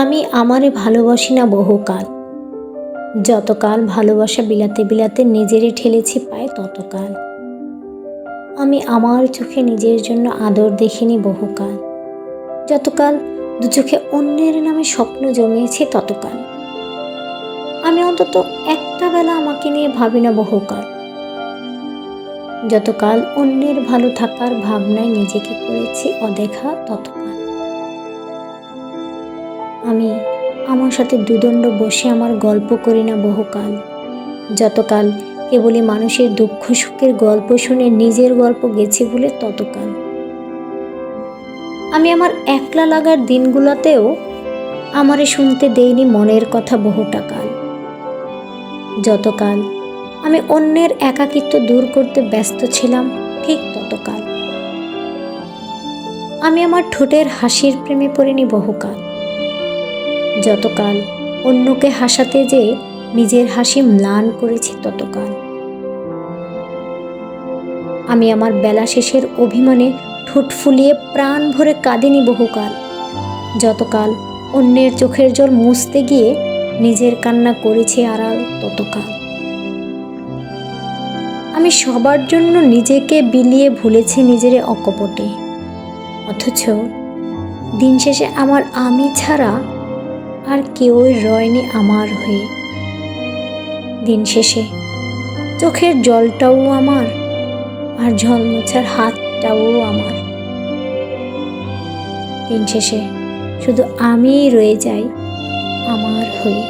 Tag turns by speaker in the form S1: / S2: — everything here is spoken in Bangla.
S1: আমি আমারে ভালোবাসি না বহুকাল, যতকাল ভালোবাসা বিলাতে বিলাতে নিজেরই ঠেলেছি পায় ততকাল। আমি আমার চোখে নিজের জন্য আদর দেখিনি বহুকাল, যতকাল দু চোখে অন্যের নামে স্বপ্ন জমিয়েছি ততকাল। আমি অন্তত একটা বেলা আমাকে নিয়ে ভাবি না বহুকাল, যতকাল অন্যের ভালো থাকার ভাবনায় নিজেকে করেছি অদেখা ততকাল। আমি আমার সাথে দুদণ্ড বসে আমার গল্প করি না বহুকাল, যতকাল কেবলই মানুষের দুঃখ সুখের গল্প শুনে নিজের গল্প গেছি বলে ততকাল। আমি আমার একলা লাগার দিনগুলোতেও আমারে শুনতে দেইনি মনের কথা বহুটা কাল, যতকাল আমি অন্যের একাকিত্ব দূর করতে ব্যস্ত ছিলাম ঠিক ততকাল। আমি আমার ঠোঁটের হাসির প্রেমে পড়িনি বহুকাল, যতকাল অন্যকে হাসাতে যেয়ে নিজের হাসি ম্লান করেছি ততকাল। আমি আমার বেলা শেষের অভিমানে ঠোঁট ফুলিয়ে প্রাণ ভরে কাঁদিনি বহুকাল, যতকাল অন্যের চোখের জল মুছতে গিয়ে নিজের কান্না করেছি আড়াল ততকাল। আমি সবার জন্য নিজেকে বিলিয়ে ভুলেছি নিজের অকপটে, অথচ দিন শেষে আমার আমি ছাড়া আর কেউই রয়নি আমার হয়ে। দিন শেষে চোখের জলটাও আমার, আর জল মোছার হাতটাও আমার। দিন শেষে শুধু আমিই রয়ে যাই আমার হয়ে।